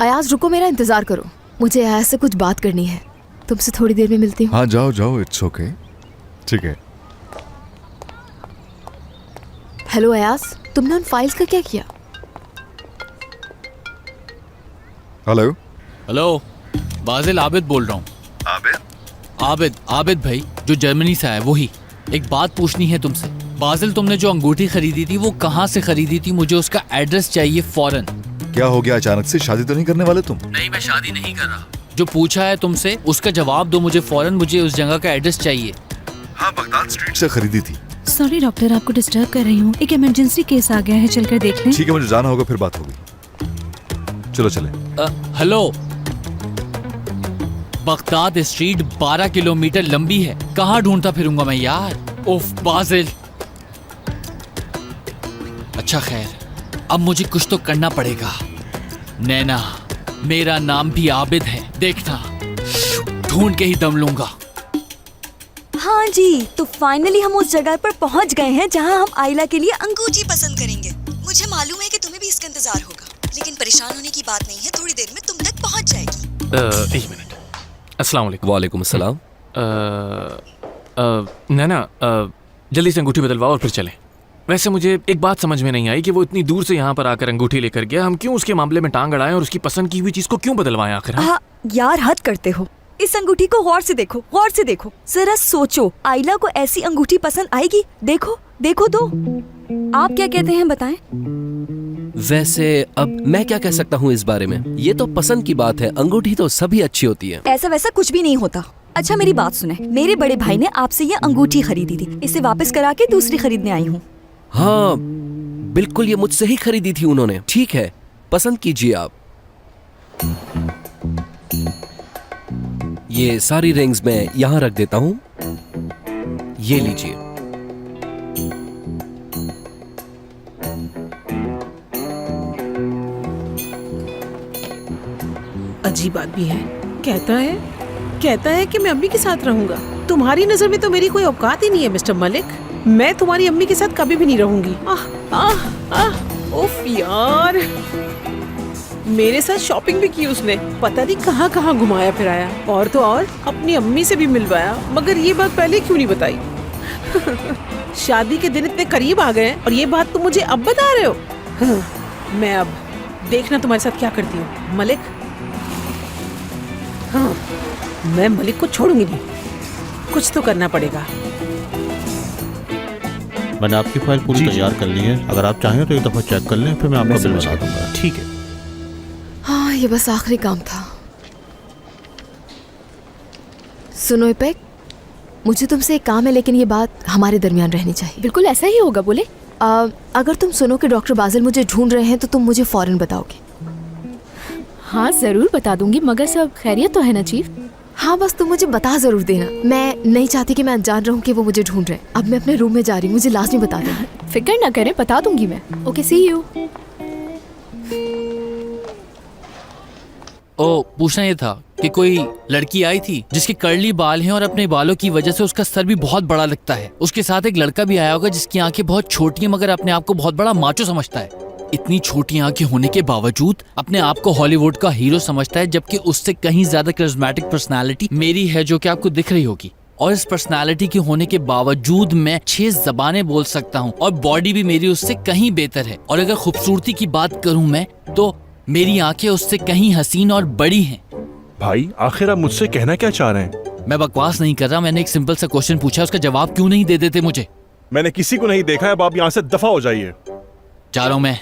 अयाज रुको, मेरा इंतजार करो। मुझे अयाज से कुछ बात करनी है। तुमसे थोड़ी देर में मिलती हूँ। हाँ जाओ जाओ, इट्स ओके, ठीक है। हेलो अयाज, तुमने उन फाइल्स का क्या किया? हेलो हेलो, बाजिल आबिद बोल रहा हूँ। आबिद भाई, जो जर्मनी से आया वही। एक बात पूछनी है तुमसे। बाजिल, तुमने जो अंगूठी खरीदी थी वो कहाँ से खरीदी थी? मुझे उसका एड्रेस चाहिए फौरन। क्या हो गया अचानक से? शादी तो नहीं करने वाले तुम? नहीं, मैं शादी नहीं कर रहा। जो पूछा है तुमसे उसका जवाब दो मुझे फौरन। मुझे उस जगह का एड्रेस चाहिए। हाँ, बगदाद स्ट्रीट से खरीदी थी। सॉरी डॉक्टर, आपको डिस्टर्ब कर रही हूँ। एक इमरजेंसी केस आ गया है, चलकर देख लें। ठीक है, मुझे जाना होगा, फिर बात होगी। चलो चले। हेलो, बगदाद स्ट्रीट 12 किलोमीटर लंबी है। कहाँ ढूंढता फिरूंगा मैं यार? उफ बाजिल। अच्छा खैर, अब मुझे कुछ तो करना पड़ेगा। नैना, मेरा नाम भी आबिद है, देखना ढूंढ के ही दम लूंगा। हाँ जी, तो फाइनली हम उस जगह पर पहुंच गए हैं जहां हम आइला के लिए अंगूठी पसंद करेंगे। मुझे मालूम है कि तुम्हें भी इसका इंतजार होगा, लेकिन परेशान होने की बात नहीं है, थोड़ी देर में तुम तक पहुंच जाएगी। एक मिनट। अस्सलाम वालेकुम। वालेकुम अस्सलाम। नैना, जल्दी से अंगूठी बदलवाओ और फिर चलें। वैसे मुझे एक बात समझ में नहीं आई कि वो इतनी दूर से यहाँ पर आकर अंगूठी लेकर गया, हम क्यों उसके मामले में टांग अड़ाएं और उसकी पसंद की हुई चीज को क्यों बदलवाएं आखिर? हाँ यार, हद करते हो। इस अंगूठी को गौर से देखो, गौर से देखो, जरा सोचो, आइला को ऐसी अंगूठी पसंद आएगी? देखो देखो तो। आप क्या कहते हैं, बताएं। वैसे अब मैं क्या कह सकता हूँ इस बारे में? ये तो पसंद की बात है, अंगूठी तो सभी अच्छी होती है। ऐसा वैसा कुछ भी नहीं होता। अच्छा मेरी बात सुने, मेरे बड़े भाई ने आपसे ये अंगूठी खरीदी थी, इसे वापस करा के दूसरी खरीदने आई हूँ। हाँ बिल्कुल, ये मुझसे ही खरीदी थी उन्होंने। ठीक है, पसंद कीजिए आप। ये सारी रिंग्स मैं यहाँ रख देता हूँ, ये लीजिए। अजीब बात भी है, कहता है कि मैं अम्मी के साथ रहूंगा। तुम्हारी नजर में तो मेरी कोई औकात ही नहीं है मिस्टर मलिक। मैं तुम्हारी अम्मी के साथ कभी भी नहीं रहूंगी। उफ यार, मेरे साथ शॉपिंग भी की उसने, पता नहीं कहाँ कहाँ घुमाया फिराया, और तो और अपनी अम्मी से भी मिलवाया, मगर ये बात पहले क्यों नहीं बताई? शादी के दिन इतने करीब आ गए और ये बात तुम मुझे अब बता रहे हो? मैं अब देखना तुम्हारे साथ क्या करती हूँ मलिक। हाँ, मैं मलिक को छोड़ूंगी नहीं, कुछ तो करना पड़ेगा। मैंने आपकी फाइल पूरी तैयार कर ली है, अगर आप चाहें तो एक दफा चेक कर लें, फिर मैं आपको बिल बता दूंगा। ठीक है। हाँ, ये बस आखिरी काम था। सुनो इपेक, मुझे तुमसे एक काम है, लेकिन ये बात हमारे दरमियान रहनी चाहिए। बिल्कुल ऐसा ही होगा, बोले। अगर तुम सुनो कि डॉक्टर बाजिल मुझे ढूंढ रहे हैं तो तुम मुझे फौरन बताओगे। हाँ जरूर बता दूंगी, मगर सब खैरियत तो है ना चीफ? हाँ, बस तुम मुझे बता जरूर देना। मैं नहीं चाहती कि मैं अनजान रहूं कि वो मुझे ढूंढ रहे हैं। अब मैं अपने रूम में जा रही हूँ, मुझे लाजमी बता देना। फिक्र ना करें, बता दूंगी मैं। Okay, C you. ओ, पूछना ये था कि कोई लड़की आई थी जिसके कर्ली बाल हैं और अपने बालों की वजह से उसका सर भी बहुत बड़ा लगता है। उसके साथ एक लड़का भी आया होगा जिसकी आंखें बहुत छोटी हैं मगर अपने आप को बहुत बड़ा माचो समझता है। इतनी छोटी आंखें होने के बावजूद अपने आप को हॉलीवुड का हीरो समझता है, जबकि उससे कहीं ज्यादा करिश्मेटिक पर्सनालिटी मेरी है, जो कि आपको दिख रही होगी। और इस पर्सनालिटी के होने के बावजूद मैं 6 ज़बानें बोल सकता हूँ और बॉडी भी मेरी उससे कहीं बेहतर है। और अगर खूबसूरती की बात करूँ मैं, तो मेरी आंखें उससे कहीं हसीन और बड़ी हैं। भाई आखिर आप मुझसे कहना क्या चाह रहे हैं? मैं बकवास नहीं कर रहा, मैंने एक सिंपल सा क्वेश्चन पूछा, उसका जवाब क्यों नहीं दे देते मुझे? मैंने किसी को नहीं देखा है, अब आप यहाँ से दफा हो जाइए। जा रहा हूं मैं।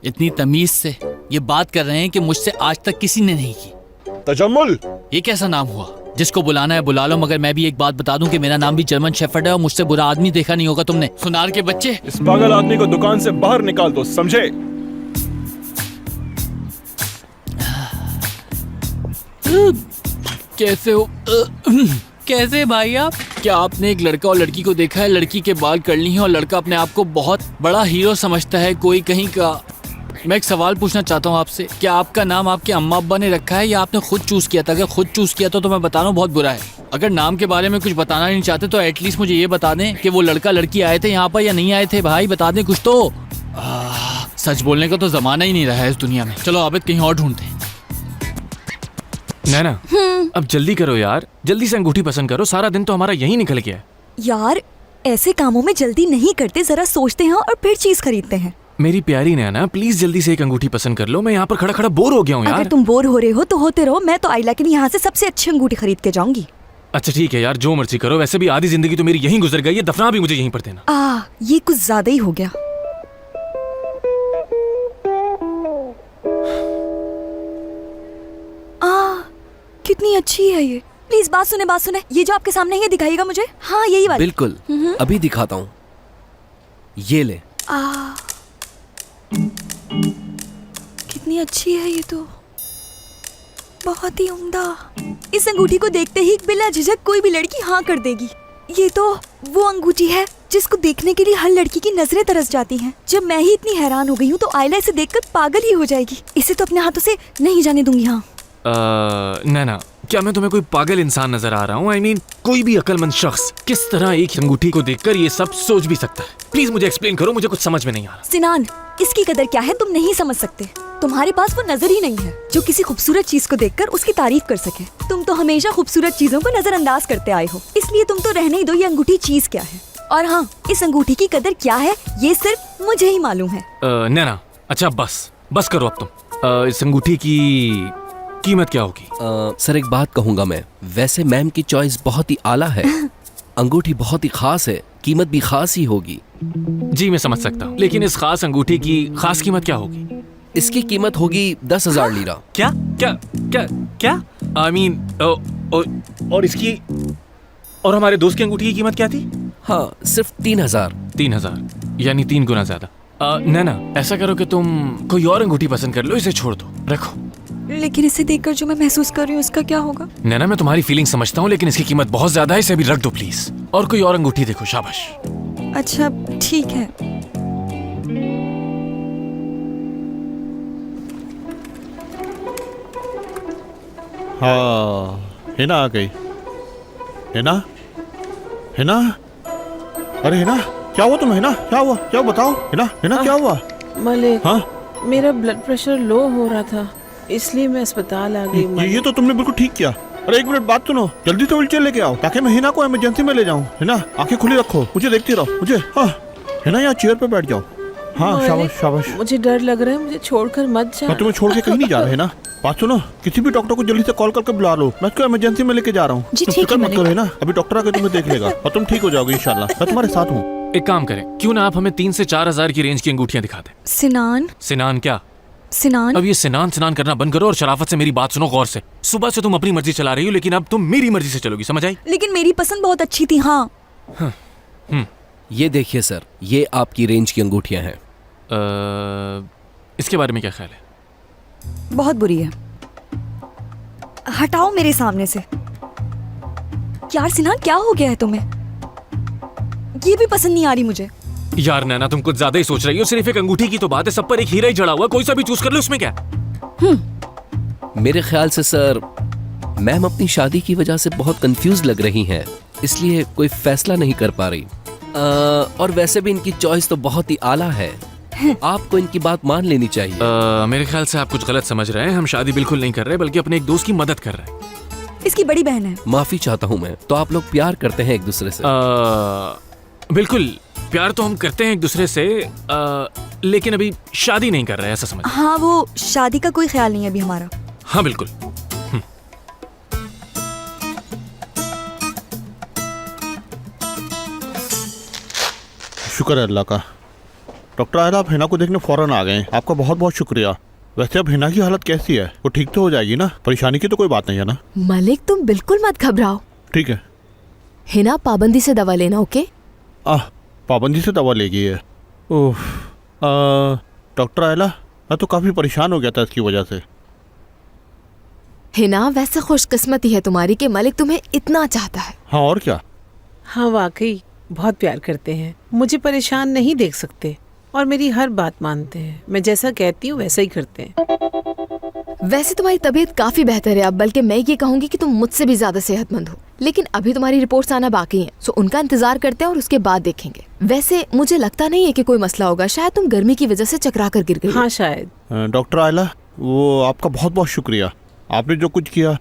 इतनी तमीज से ये बात कर रहे हैं कि मुझसे आज तक किसी ने नहीं की। तजम्मुल, ये कैसा नाम हुआ? जिसको बुलाना है बुला लो, मगर मैं भी एक बात बता दूं कि मेरा नाम भी जर्मन शेफर्ड है और मुझसे बुरा आदमी देखा नहीं होगा तुमने। सुनार के बच्चे, इस पागल आदमी को दुकान से बाहर निकाल दो, समझे? कैसे हो? कैसे भाई आप? क्या आपने एक लड़का और लड़की को देखा है? लड़की के बाल कर्ली हैं और लड़का अपने आप को बहुत बड़ा हीरो समझता है कोई कहीं का। मैं एक सवाल पूछना चाहता हूँ आपसे, क्या आपका नाम आपके अम्मा अब्बा ने रखा है या आपने खुद चूज किया था? अगर खुद चूज किया था तो मैं बता रहा हूँ बहुत बुरा है। अगर नाम के बारे में कुछ बताना नहीं चाहते तो एटलीस्ट मुझे ये बता दें कि वो लड़का लड़की आए थे यहाँ पर या नहीं आए थे। भाई बता दें कुछ तो। सच बोलने का तो जमाना ही नहीं रहा है इस दुनिया में। चलो आबिद कहीं और ढूंढते हैं। नैना अब जल्दी करो यार, जल्दी से अंगूठी पसंद करो, सारा दिन तो हमारा यही निकल गया है। यार ऐसे कामों में जल्दी नहीं करते, जरा सोचते हैं और फिर चीज खरीदते हैं। मेरी प्यारी नैना प्लीज जल्दी से एक अंगूठी पसंद कर लो, मैं यहाँ पर खड़ा खड़ा बोर हो गया हूँ यार। अगर तुम बोर हो रहे हो तो होते रहो, मैं तो आइला के लिए यहाँ से सबसे अच्छी अंगूठी खरीद के जाऊंगी। अच्छा ठीक है यार, जो मर्जी करो, वैसे भी आधी जिंदगी तो मेरी यहीं गुजर गई है, दफना भी मुझे यहीं पर देना। ये कुछ ज्यादा ही हो गया। कितनी अच्छी है ये। प्लीज बात सुने, ये जो आपके सामने है ये दिखाइएगा मुझे। हाँ यही वाली। बिल्कुल, अभी दिखाता हूँ। ये ले। कितनी अच्छी है ये तो, बहुत ही उम्दा। इस अंगूठी को देखते ही बिला झिझक कोई भी लड़की हाँ कर देगी। ये तो वो अंगूठी है जिसको देखने के लिए हर लड़की की नजरें तरस जाती हैं। जब मैं ही इतनी हैरान हो गई हूँ तो आइला इसे देखकर पागल ही हो जाएगी। इसे तो अपने हाथों से नहीं जाने दूंगी। हाँ नैना, क्या मैं तुम्हें कोई पागल इंसान नजर आ रहा हूँ? I mean, कोई भी अक्लमंद शख्स किस तरह एक अंगूठी को देखकर ये सब सोच भी सकता है? प्लीज मुझे एक्सप्लेन करो, मुझे कुछ समझ में नहीं आ रहा। सिनान, इसकी कदर क्या है तुम नहीं समझ सकते। तुम्हारे पास वो नजर ही नहीं है जो किसी खूबसूरत चीज को देखकर उसकी तारीफ कर सके। तुम तो हमेशा खूबसूरत चीजों को नजरअंदाज करते आए हो, इसलिए तुम तो रहने ही दो ये अंगूठी चीज क्या है। और हाँ, इस अंगूठी की कदर क्या है ये सिर्फ मुझे ही मालूम है। नैना अच्छा बस करो अब तुम। इस अंगूठी की कीमत क्या होगी? सर एक बात कहूंगा मैं, वैसे मैम की चॉइस बहुत ही आला है। अंगूठी बहुत ही खास है, कीमत भी खास ही होगी। जी मैं समझ सकता हूँ, लेकिन इस खास अंगूठी की खास कीमत क्या होगी? इसकी कीमत होगी 10,000 लीरा। क्या क्या क्या क्या? I mean, और इसकी और हमारे दोस्त की अंगूठी की कीमत क्या थी? हाँ सिर्फ 3,000। 3,000 यानी 3 गुना ज्यादा। नैना ऐसा करो कि तुम कोई और अंगूठी पसंद कर लो, इसे छोड़ दो, रखो। लेकिन इसे देखकर जो मैं महसूस कर रही हूँ उसका क्या होगा? नैना मैं तुम्हारी फीलिंग समझता हूँ, लेकिन इसकी कीमत बहुत ज्यादा है, इसे भी रख दो प्लीज। और कोई और अंगूठी देखो, शाबाश। अच्छा ठीक है। हाँ हिना आ गई। हिना, हिना, अरे हिना क्या हुआ तुम्हें? हिना क्या हुआ? क्या बताओ हिना, हिना क्या हुआ? मलिक, हाँ मेरा ब्लड प्रेशर लो हो रहा था, इसलिए मैं अस्पताल आ गई। ये तो तुमने बिल्कुल ठीक किया। अरे एक मिनट बात सुनो, जल्दी से व्हीलचेयर लेके आओ ताकि मैं हिना को इमरजेंसी में ले जाऊं। हिना आंखें खुली रखो, मुझे देखती रहो, मुझे। हाँ हिना यहाँ चेयर पे बैठ जाओ। हाँ शाबाश शाबाश। मुझे डर लग रहा है, मुझे छोड़कर मत जा। मैं तुम्हें छोड़ के कहीं नहीं जा रहा है ना। बात सुनो, किसी भी डॉक्टर को जल्दी से कॉल करके बुला लो, मैं उसको इमरजेंसी में लेके जा रहा हूँ। तुम फिक्र मत करो ना, अभी डॉक्टर आके तुम्हें देख लेगा और तुम ठीक हो जाओगे इंशाल्लाह। मैं तुम्हारे साथ हूँ। एक काम करें, क्यों ना आप हमें 3 से 4 हजार की रेंज की अंगूठियां दिखा दें। सिनान, सिनान क्या? सिनान, अब ये सिनान करना बंद करो और शराफत से मेरी बात सुनो गौर से। सुबह से तुम अपनी मर्जी चला रही हो, लेकिन अब तुम मेरी मर्जी से चलोगी, समझ आई? लेकिन मेरी पसंद बहुत अच्छी थी। हाँ ये देखिए सर, ये आपकी रेंज की अंगूठियां हैं। इसके बारे में क्या ख्याल है? बहुत बुरी है, हटाओ मेरे सामने से। यार सिनान क्या हो गया है तुम्हें? ये भी पसंद नहीं आ रही मुझे। यार नैना तुम कुछ ज्यादा ही सोच रही हो, सिर्फ एक अंगूठी की तो बात है, सब पर एक हीरा ही जड़ा हुआ, कोई सा भी चूज कर लो, उसमें क्या? मेरे ख्याल से सर मैम अपनी शादी की वजह से बहुत कंफ्यूज लग रही हैं, इसलिए कोई फैसला नहीं कर पा रही। और वैसे भी इनकी चॉइस तो बहुत ही आला है, आपको इनकी बात मान लेनी चाहिए। मेरे ख्याल से आप कुछ गलत समझ रहे हैं, हम शादी बिल्कुल नहीं कर रहे, बल्कि अपने एक दोस्त की मदद कर रहे हैं। इसकी बड़ी बहन है। माफी चाहता हूँ मैं। तो आप लोग प्यार करते हैं एक दूसरे से? बिल्कुल, प्यार तो हम करते हैं एक दूसरे से, लेकिन अभी शादी नहीं कर रहे, ऐसा समझ। हाँ वो शादी का कोई ख्याल नहीं है अभी हमारा। हाँ बिल्कुल। शुक्र है अल्लाह का। डॉक्टर आयला आप हिना को देखने फौरन आ गए, आपका बहुत बहुत शुक्रिया। वैसे अब हिना की हालत कैसी है? वो ठीक तो हो जाएगी ना? परेशानी की तो कोई बात नहीं है ना? मलिक तुम बिल्कुल मत घबराओ। ठीक है। हिना पाबंदी से दवा लेना, ओके? पाबंदी से दवा लेगी है। ओह, डॉक्टर आयला, मैं तो काफ़ी परेशान हो गया था इसकी वजह से। हिना वैसे खुशकिस्मती है तुम्हारी कि मलिक तुम्हें इतना चाहता है। हाँ और क्या। हाँ वाकई बहुत प्यार करते हैं, मुझे परेशान नहीं देख सकते और मेरी हर बात मानते हैं। मैं जैसा कहती हूँ वैसा ही करते हैं। वैसे तुम्हारी तबीयत काफी बेहतर है अब, बल्कि मैं ये कहूंगी कि तुम मुझसे भी ज्यादा सेहतमंद हो। लेकिन अभी तुम्हारी रिपोर्ट्स आना बाकी हैं, सो उनका इंतजार करते हैं और उसके बाद देखेंगे। वैसे मुझे लगता नहीं है कि कोई मसला होगा, शायद तुम गर्मी की वजह से चकरा कर गिर गई। हाँ शायद। डॉक्टर आयला, वो आपका बहुत बहुत शुक्रिया। आपने जो कुछ किया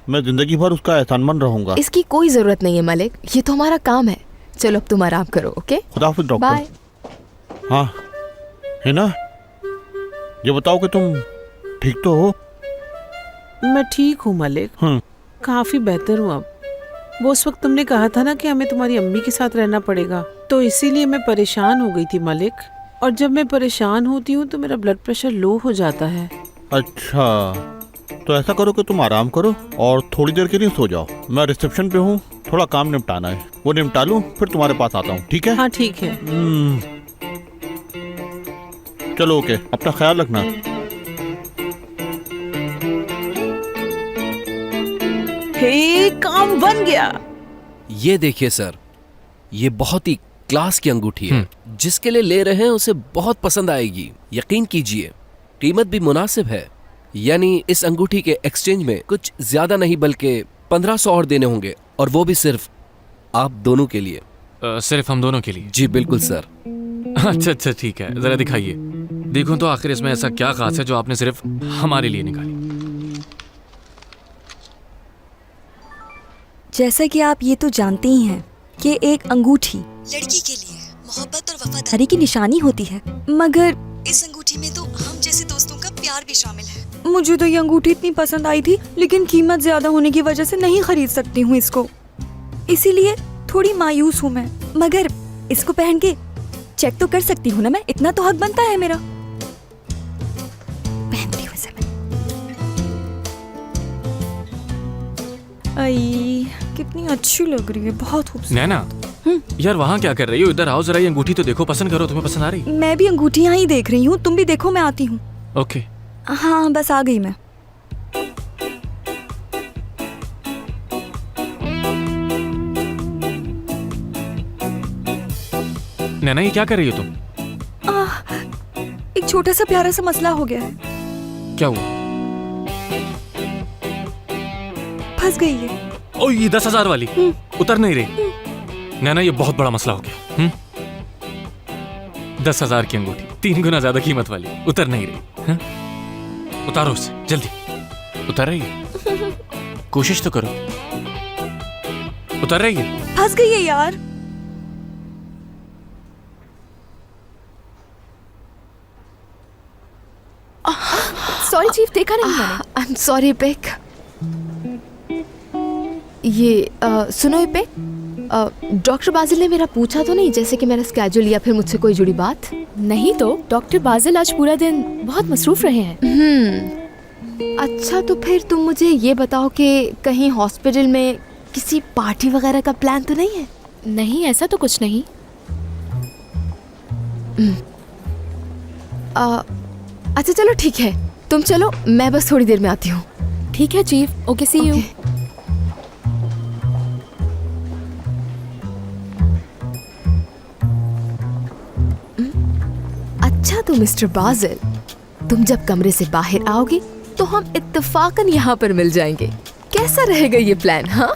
मैं जिंदगी भर उसका एहसानमंद रहूंगा। इसकी कोई जरूरत नहीं है मलिक, ये तो हमारा काम है। चलो अब तुम आराम करो, ओके? खुदाफिज डॉक्टर। बाय। हाँ हिना, ये बताओ कि तुम ठीक तो हो? मैं ठीक हूँ मलिक, काफी बेहतर हूँ अब। वो उस वक्त तुमने कहा था ना कि हमें तुम्हारी अम्मी के साथ रहना पड़ेगा, तो इसीलिए मैं परेशान हो गई थी मलिक। और जब मैं परेशान होती हूँ तो मेरा ब्लड प्रेशर लो हो जाता है। अच्छा, तो ऐसा करो कि तुम आराम करो और थोड़ी देर के लिए सो जाओ। मैं रिसेप्शन पे हूँ, थोड़ा काम निपटाना है, वो निपटा लूँ फिर तुम्हारे पास आता हूँ। ठीक है? हाँ ठीक है। चलो ओके, अपना ख्याल रखना। हे, काम बन गया। ये देखिए सर, ये बहुत ही क्लास की अंगूठी है। जिसके लिए ले रहे हैं उसे बहुत पसंद आएगी, यकीन कीजिए। कीमत भी मुनासिब है, यानी इस अंगूठी के एक्सचेंज में कुछ ज्यादा नहीं बल्कि 1500 और देने होंगे, और वो भी सिर्फ आप दोनों के लिए। सिर्फ हम दोनों के लिए? जी बिल्कुल सर। अच्छा अच्छा ठीक है, जरा दिखाइए। देखो तो आखिर इसमें ऐसा क्या खास है जो आपने सिर्फ हमारे लिए निकाली। जैसा कि आप ये तो जानते ही हैं कि एक अंगूठी लड़की के लिए मोहब्बत और वफादारी की निशानी होती है, मगर इस अंगूठी में तो हम जैसे दोस्तों का प्यार भी शामिल है। मुझे तो ये अंगूठी इतनी पसंद आई थी, लेकिन कीमत ज्यादा होने की वजह से नहीं खरीद सकती हूँ इसको, इसीलिए थोड़ी मायूस हूँ मैं। मगर इसको पहन के चेक तो कर सकती हूँ ना मैं, इतना तो हक बनता है मेरा। पहनती हूँ इसे मैं। आई कितनी अच्छी लग रही है, बहुत खूबसूरत। नैना, यार वहाँ क्या कर रही हो? इधर आओ जरा, ये अंगूठी तो देखो, पसंद करो। तुम्हें पसंद आ रही? मैं भी अंगूठियाँ ही देख रही हूँ, तुम भी देखो, मैं आती हूँ। ओके। हाँ बस आ गई मैं। नैना ये क्या कर रही हो तुम? एक छोटा सा प्यारा सा मसला हो गया है। क्या हुआ? फंस गई है। ओ ये 10,000 वाली उतर नहीं रही। नैना ये बहुत बड़ा मसला हो गया। 10,000 की अंगूठी 3 गुना ज्यादा कीमत वाली उतर नहीं रही। उतारो उसे जल्दी। उतर रही है? कोशिश तो करो। उतर रही है? फंस गई है यार। सॉरी चीफ, देखा नहीं मैंने। I am sorry pick. ये सुनो पिक, डॉक्टर बाजिल ने मेरा पूछा तो नहीं, जैसे कि मेरा स्केड्यूल या फिर मुझसे कोई जुड़ी बात? नहीं तो डॉक्टर बाजिल आज पूरा दिन बहुत मसरूफ रहे हैं। अच्छा तो फिर तुम मुझे ये बताओ कि कहीं हॉस्पिटल में किसी पार्टी वगैरह का प्लान तो नहीं है? नहीं, ऐसा तो कुछ नहीं। अच्छा चलो ठीक है, तुम चलो, मैं बस थोड़ी देर में आती हूँ। ठीक है चीफ, ओके सी यू। अच्छा तो मिस्टर बाजिल, तुम जब कमरे से बाहर आओगे तो हम इत्तेफाकन यहाँ पर मिल जाएंगे। कैसा रहेगा ये प्लान? हाँ